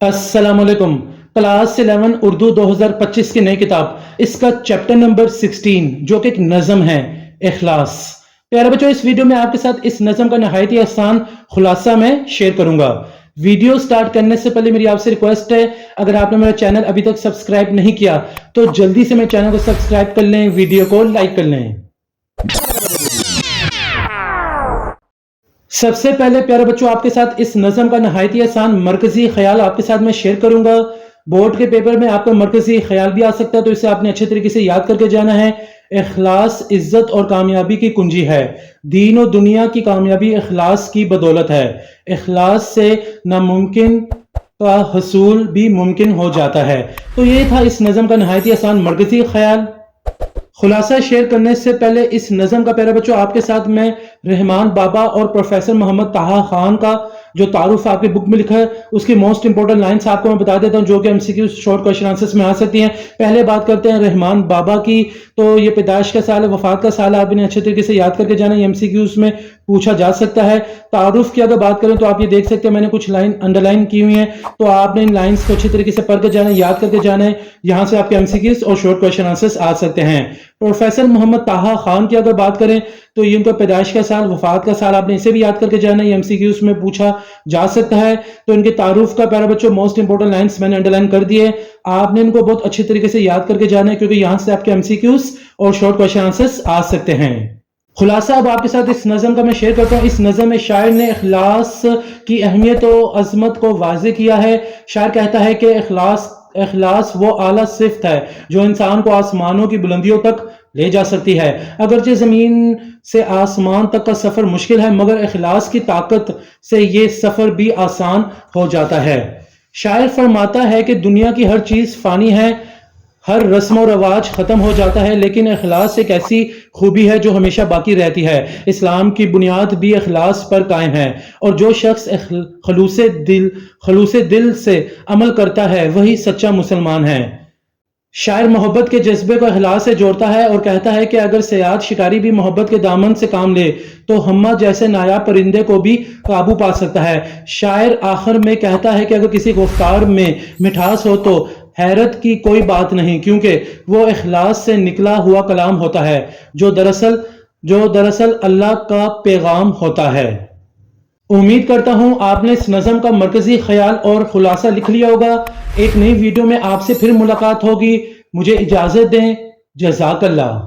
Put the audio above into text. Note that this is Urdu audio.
السلام علیکم۔ کلاس 11 اردو 2025 کی نئی کتاب، اس کا چیپٹر نمبر 16 جو کہ ایک نظم ہے، اخلاص۔ پیارے بچوں، اس ویڈیو میں آپ کے ساتھ اس نظم کا نہایت ہی آسان خلاصہ میں شیئر کروں گا۔ ویڈیو سٹارٹ کرنے سے پہلے میری آپ سے ریکویسٹ ہے، اگر آپ نے میرا چینل ابھی تک سبسکرائب نہیں کیا تو جلدی سے میرے چینل کو سبسکرائب کر لیں، ویڈیو کو لائک کر لیں۔ سب سے پہلے پیارے بچوں، آپ کے ساتھ اس نظم کا نہایت ہی آسان مرکزی خیال آپ کے ساتھ میں شیئر کروں گا۔ بورڈ کے پیپر میں آپ کا مرکزی خیال بھی آ سکتا ہے، تو اسے آپ نے اچھے طریقے سے یاد کر کے جانا ہے۔ اخلاص عزت اور کامیابی کی کنجی ہے۔ دین و دنیا کی کامیابی اخلاص کی بدولت ہے۔ اخلاص سے ناممکن کا حصول بھی ممکن ہو جاتا ہے۔ تو یہ تھا اس نظم کا نہایت ہی آسان مرکزی خیال۔ خلاصہ شیئر کرنے سے پہلے اس نظم کا پیارے بچوں آپ کے ساتھ میں رحمان بابا اور پروفیسر محمد طہا خان کا جو تعارف آپ کی بک میں لکھا ہے اس کی موسٹ امپورٹنٹ لائنز آپ کو میں بتا دیتا ہوں، جو کہ ایم سی کیو شارٹ کوسچن آنسرز میں آ سکتی ہیں۔ پہلے بات کرتے ہیں رحمان بابا کی، تو یہ پیدائش کا سال ہے، وفات کا سال ہے، آپ انہیں اچھے طریقے سے یاد کر کے جانا، ایم سی کیوز میں پوچھا جا سکتا ہے۔ تعارف کی اگر بات کریں تو آپ یہ دیکھ سکتے ہیں میں نے کچھ لائن انڈر لائن کی ہوئی ہیں، تو آپ نے ان لائنز کو اچھے طریقے سے پڑھ کے جانا ہے، یاد کر کے جانا ہے، یہاں سے آپ کے ایم سی کیوز اور شارٹ کوسچن آنسرز آ سکتے ہیں۔ پروفیسر محمد طہا خان کی اگر بات کریں تو یہ ان کا پیدائش کا سال، وفات کا سال، آپ نے اسے بھی یاد کر کے جانا ہے، ایم سی کیوز میں پوچھا جا سکتا ہے۔ تو ان کے تعارف کا پیارا بچوں موسٹ امپورٹنٹ لائنز میں نے انڈر لائن کر دیے، آپ نے ان کو بہت اچھے طریقے سے یاد کر کے جانا ہے، کیونکہ یہاں سے آپ کے ایم سی کیوز اور شارٹ کوسچن آنسرز آ سکتے ہیں۔ خلاصہ اب آپ کے ساتھ اس نظم کا میں شیئر کرتا ہوں۔ اس نظم میں شاعر نے اخلاص کی اہمیت و عظمت کو واضح کیا ہے۔ شاعر کہتا ہے کہ اخلاص وہ اعلیٰ صفت ہے جو انسان کو آسمانوں کی بلندیوں تک لے جا سکتی ہے۔ اگرچہ زمین سے آسمان تک کا سفر مشکل ہے، مگر اخلاص کی طاقت سے یہ سفر بھی آسان ہو جاتا ہے۔ شاعر فرماتا ہے کہ دنیا کی ہر چیز فانی ہے، ہر رسم و رواج ختم ہو جاتا ہے، لیکن اخلاص ایک ایسی خوبی ہے جو ہمیشہ باقی رہتی ہے۔ اسلام کی بنیاد بھی اخلاص پر قائم ہے، اور جو شخص خلوص دل سے عمل کرتا ہے وہی سچا مسلمان ہے۔ شاعر محبت کے جذبے کو اخلاص سے جوڑتا ہے اور کہتا ہے کہ اگر صیاد شکاری بھی محبت کے دامن سے کام لے تو ہمہ جیسے نایاب پرندے کو بھی قابو پا سکتا ہے۔ شاعر آخر میں کہتا ہے کہ اگر کسی گفتار میں مٹھاس ہو تو حیرت کی کوئی بات نہیں، کیونکہ وہ اخلاص سے نکلا ہوا کلام ہوتا ہے جو دراصل اللہ کا پیغام ہوتا ہے۔ امید کرتا ہوں آپ نے اس نظم کا مرکزی خیال اور خلاصہ لکھ لیا ہوگا۔ ایک نئی ویڈیو میں آپ سے پھر ملاقات ہوگی، مجھے اجازت دیں، جزاک اللہ۔